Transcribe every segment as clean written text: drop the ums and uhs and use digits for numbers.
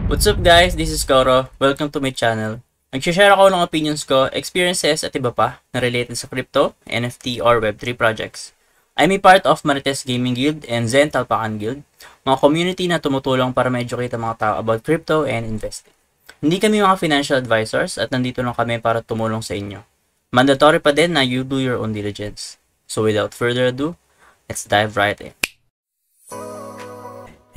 What's up guys? This is Koro. Welcome to my channel. Nag-share ako ng opinions ko, experiences at iba pa na related sa crypto, NFT or Web3 projects. I'm a part of Marites Gaming Guild and Zen Talpakan Guild, mga community na tumutulong para ma-educate ang mga tao about crypto and investing. Hindi kami mga financial advisors at nandito lang kami para tumulong sa inyo. Mandatory pa din na you do your own diligence. So without further ado, let's dive right in.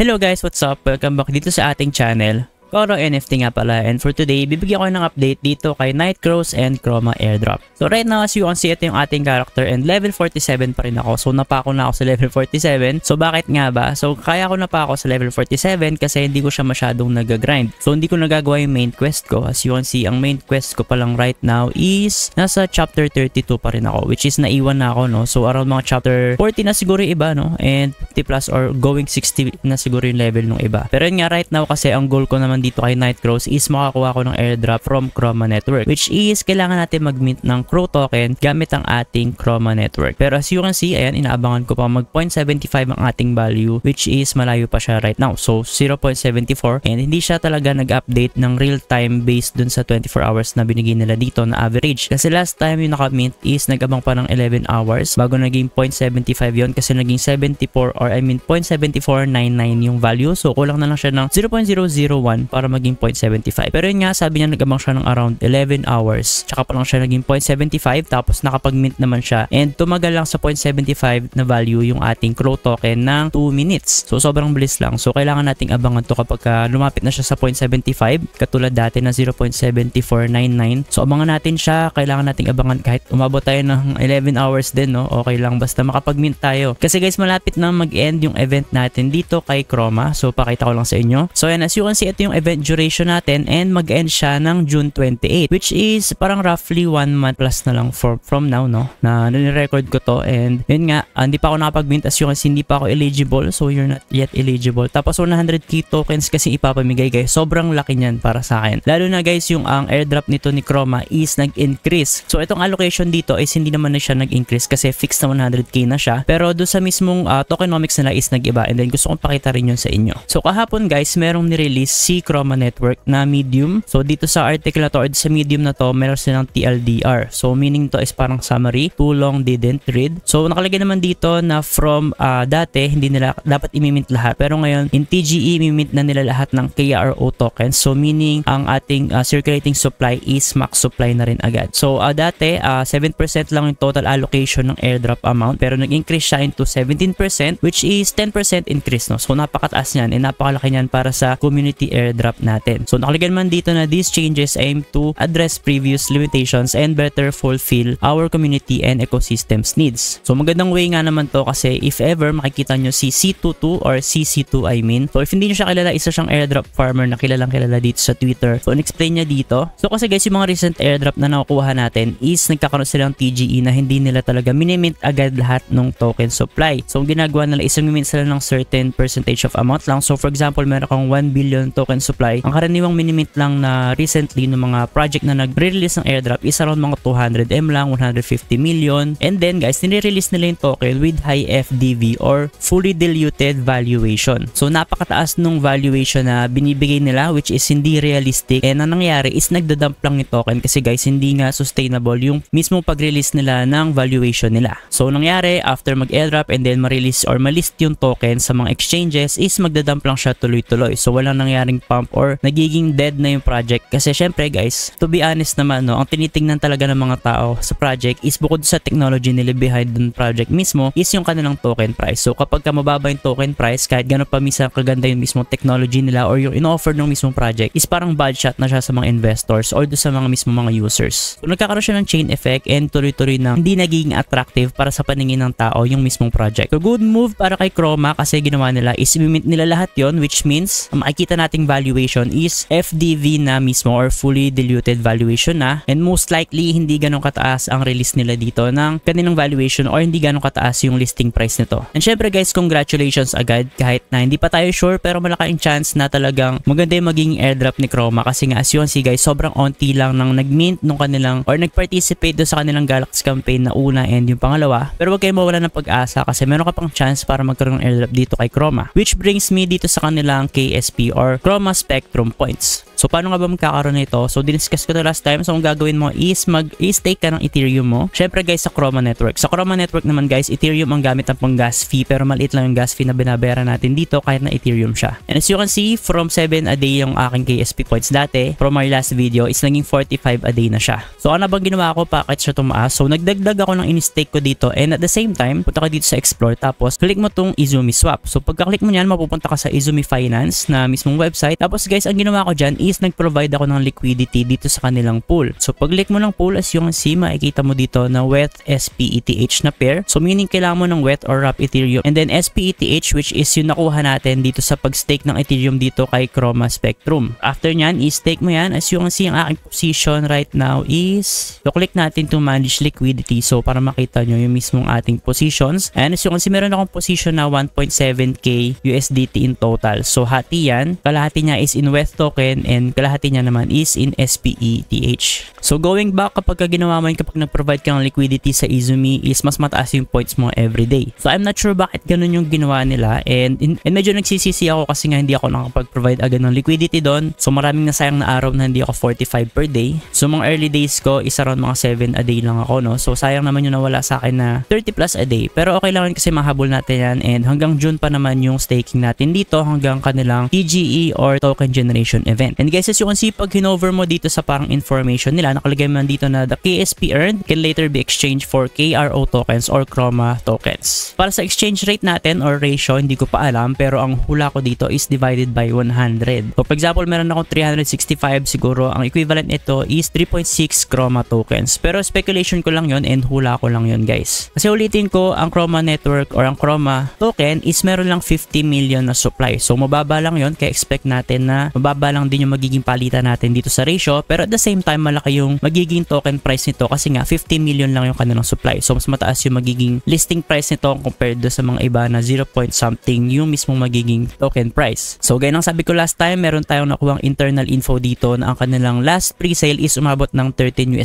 Hello guys, what's up? Welcome back dito sa ating channel. Koro NFT nga pala, and for today, bibigyan ko ng update dito kay Nightcrows and Chroma Airdrop. So right now, as you can see, ito yung ating character and level 47 pa rin ako. So napako na ako sa level 47. So bakit nga ba? So kaya ko na pa ako sa level 47 kasi hindi ko siya masyadong nag-grind. So hindi ko nagagawa yung main quest ko. As you can see, ang main quest ko pa lang right now is nasa chapter 32 pa rin ako, which is naiwan na ako, no? So around mga chapter 40 na siguro yung iba, no? And 50 plus or going 60 na siguro yung level ng iba. Pero yun nga, right now kasi ang goal ko naman dito kay Nightcrows is makakuha ko ng airdrop from Chroma Network, which is kailangan natin mag-mint ng Crow token gamit ang ating Chroma Network. Pero as you can see, ayan, inaabangan ko pa mag 0.75 ang ating value, which is malayo pa siya right now. So 0.74, and hindi siya talaga nag-update ng real time based dun sa 24 hours na binigay nila dito na average. Kasi last time yung naka-mint is nag-abang pa ng 11 hours bago naging 0.75 yon, kasi naging 74 or I mean 0.7499 yung value. So kulang na lang siya ng 0.001 para maging 0.75. Pero yun nga, sabi niya nag-abang siya ng around 11 hours. Tsaka pa lang siya naging 0.75, tapos nakapag-mint naman siya. And tumagal lang sa 0.75 na value yung ating Crow token ng 2 minutes. So sobrang bilis lang. So kailangan nating abangan to kapag lumapit na siya sa 0.75, katulad dati na 0.7499. So abangan natin siya. Kailangan nating abangan kahit umabot tayo ng 11 hours din, no? Okay lang, basta makapag-mint tayo. Kasi guys, malapit na mag-end yung event natin dito kay Chroma. So pakita ko lang sa inyo. So yan, as you can see, ito yung event duration natin, and mag-end siya ng June 28, which is parang roughly 1 month plus na lang from now, no, na nire-record ko to. And yun nga, hindi pa ako nakapag-mint, as you can see, hindi pa ako eligible. So you're not yet eligible. Tapos 100k tokens kasi ipapamigay guys. Sobrang laki niyan para sa akin. Lalo na guys, yung ang airdrop nito ni Chroma is nag-increase. So itong allocation dito is hindi naman na siya nag-increase kasi fixed na 100k na siya. Pero doon sa mismong tokenomics nila is nag-iba, and then gusto kong pakita rin yun sa inyo. So kahapon guys, merong nirelease si Chroma Network na medium. So dito sa article na to, or sa medium na to, meron silang TLDR. So meaning to is parang summary, too long didn't read. So nakalagay naman dito na from dati hindi nila dapat imimint lahat, pero ngayon in TGE imimint na nila lahat ng KRO tokens. So meaning ang ating circulating supply is max supply na rin agad. So dati 7% lang yung total allocation ng airdrop amount, pero nag-increase siya into 17%, which is 10% increase, no? So napakataas niyan, and napakalaki niyan para sa community airdrop natin. So nakalagay naman dito na these changes aim to address previous limitations and better fulfill our community and ecosystems needs. So magandang way nga naman to, kasi if ever makikita nyo si C22 or CC2 I mean. So if hindi nyo siya kilala, isa siyang airdrop farmer na kilalang kilala dito sa Twitter. So in-explain niya dito. So kasi guys, yung mga recent airdrop na nakukuha natin is nagkakaroon silang TGE na hindi nila talaga minimint agad lahat ng token supply. So ang ginagawa nila is minimint sila ng certain percentage of amount lang. So for example, meron kang 1 billion token supply. Ang karaniwang minimint lang na recently ng mga project na nag-release ng airdrop is around mga 200M lang, 150 million. And then guys, nire-release nila yung token with high FDV or fully diluted valuation. So napakataas nung valuation na binibigay nila, which is hindi realistic. And ang nangyari is nagdadump lang yung token kasi guys, hindi nga sustainable yung mismong pag-release nila ng valuation nila. So nangyari, after mag-airdrop and then ma-release or ma-list yung token sa mga exchanges is magdadump lang siya tuloy-tuloy. So walang nangyaring pump or nagiging dead na yung project. Kasi syempre guys, to be honest naman, no, ang tinitingnan talaga ng mga tao sa project is bukod sa technology nila behind dun project mismo is yung kanilang token price. So kapag ka mababa yung token price, kahit gano'n pa minsan kaganda yung mismong technology nila or yung in-offer ng mismong project, is parang bad shot na siya sa mga investors or do sa mga mismong mga users. So nagkakaroon siya ng chain effect and tuloy-tuloy na hindi nagiging attractive para sa paningin ng tao yung mismong project. So good move para kay Chroma, kasi ginawa nila is imimint nila lahat yon, which means makikita nating valuation is FDV na mismo or fully diluted valuation na, and most likely hindi ganun kataas ang release nila dito ng kanilang valuation or hindi ganun kataas yung listing price nito. And syempre guys, congratulations agad, kahit na hindi pa tayo sure, pero malaking chance na talagang maganda yung magiging airdrop ni Chroma, kasi nga as you can see guys, sobrang onti lang nang nag-mint nung kanilang or nag-participate do sa kanilang Galaxy campaign na una and yung pangalawa. Pero wag kayong mawala ng pag-asa kasi meron ka pang chance para magkaroon ng airdrop dito kay Chroma, which brings me dito sa kanilang KSP or Chroma Chroma Spectrum points. So paano nga ba magkakaroon nito? So diniscuss ko na last time. So ang gagawin mo is mag-stake ka ng Ethereum mo. Syempre guys, sa Chroma Network. Sa Chroma Network naman guys, Ethereum ang gamit ng pang gas fee, pero maliit lang yung gas fee na binabayaran natin dito kahit na Ethereum siya. And as you can see, from 7 a day yung aking KSP points dati. From our last video is naging 45 a day na siya. So ano bang ginawa ko? Bakit siya tumaas? So nagdagdag ako ng in-stake ko dito, and at the same time, punta ka dito sa Explore, tapos click mo tong Izumi Swap. So pagka-click mo yan, mapupunta ka sa Izumi Finance na mismong website. Tapos guys, ang ginawa ko dyan is nag-provide ako ng liquidity dito sa kanilang pool. So pag-click mo ng pool, as you can see, makikita mo dito na WETH SPETH na pair. So meaning kailangan mo ng WETH or wrap Ethereum, and then SPETH, which is yung nakuha natin dito sa pag-stake ng Ethereum dito kay Chroma Spectrum. After nyan, i-stake mo yan. As you can see, ang aking position right now is, so click natin to manage liquidity. So para makita nyo yung mismong ating positions. And as you can see, meron akong position na 1.7k USDT in total. So hati yan. Kalahati niya is in WETH token, and kalahati niya naman is in SPETH. So going back, kapag ginawa mo yun, kapag nag-provide ka ng liquidity sa Izumi, is mas mataas yung points mo everyday. So I'm not sure bakit ganun yung ginawa nila, and medyo nagsisisi ako kasi nga hindi ako nakapag-provide agad ng liquidity doon. So maraming nasayang na araw na hindi ako 45 per day. So mga early days ko is around mga 7 a day lang ako, no? So sayang naman yung nawala sa akin na 30 plus a day. Pero okay lang kasi mahabol natin yan, and hanggang June pa naman yung staking natin dito hanggang kanilang TGE or token generation event. And guys, as you can see, pag hinover mo dito sa parang information nila, nakalagay man dito na the KSP earned can later be exchanged for KRO tokens or Chroma tokens. Para sa exchange rate natin or ratio, hindi ko pa alam, pero ang hula ko dito is divided by 100. So for example, meron akong 365, siguro ang equivalent nito is 3.6 Chroma tokens. Pero speculation ko lang yon, and hula ko lang yon guys. Kasi ulitin ko, ang Chroma network or ang Chroma token is meron lang 50 million na supply. So mababa lang yon, kaya expect natin na mababa lang din yung magiging palitan natin dito sa ratio, pero at the same time malaki yung magiging token price nito kasi nga 50 million lang yung kanilang supply. So mas mataas yung magiging listing price nito compared do sa mga iba na 0 point something yung mismong magiging token price. So gaya ng sabi ko last time, meron tayong nakuhang internal info dito na ang kanilang last pre-sale is umabot ng $13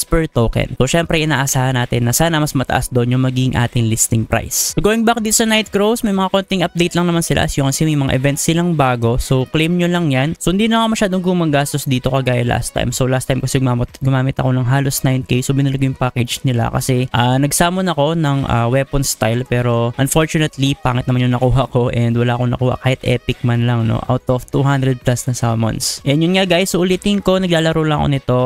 per token. So syempre inaasahan natin na sana mas mataas doon yung magiging ating listing price. So going back dito sa Nightcrows, may mga konting update lang naman sila. As you can see, may mga events silang bago. So claim nyo lang yan. So hindi na ako masyadong gumagastos dito kagaya last time. So last time kasi gumamit ako ng halos 9k. So binili ko yung package nila kasi nagsummon ako ng weapon style, pero unfortunately pangit naman yung nakuha ko, and wala akong nakuha kahit epic man lang, no, out of 200 plus na summons. And yun nga guys, so ulitin ko, naglalaro lang ako nito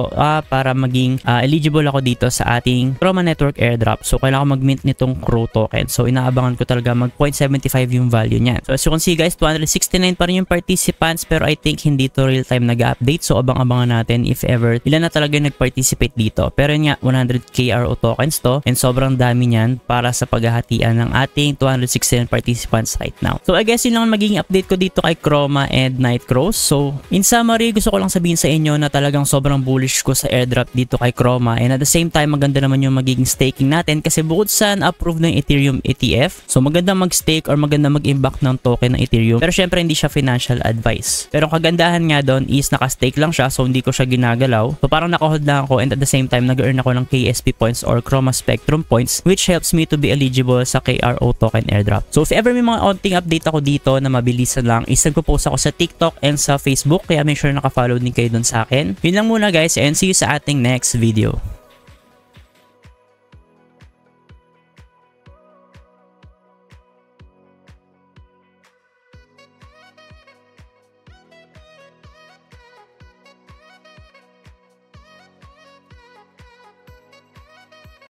para maging eligible ako dito sa ating Chroma Network airdrop. So kailangan ko mag-mint nitong Crow token. So inaabangan ko talaga mag 0.75 yung value niyan. So as you can see guys, 269 pa rin yung participants, pero I think hindi to real time nag-update. So abang-abangan natin if ever ilan na talaga nag-participate dito. Pero yun nga, 100 KRO tokens to, and sobrang dami niyan para sa paghahatian ng ating 269 participants right now. So I guess yun lang magiging update ko dito kay Chroma and Nightcrows. So in summary, gusto ko lang sabihin sa inyo na talagang sobrang bullish ko sa airdrop dito kay Chroma, and at the same time maganda naman yung magiging staking natin kasi bukod sa na-approve ng Ethereum ETF, so maganda mag-stake or maganda mag-impact ng token ng Ethereum, pero syempre hindi siya financial advice. Pero kagandahan nga doon is naka-stake lang siya, so hindi ko siya ginagalaw. So parang naka-hold lang ako, and at the same time nag-earn ako ng KSP points or Chroma Spectrum points, which helps me to be eligible sa KRO token airdrop. So if ever may mga onting update ako dito na mabilisan lang, is nagpo-post ako sa TikTok and sa Facebook, kaya make sure naka-follow din kayo doon sa akin. Yun lang muna guys, and see you sa ating next video.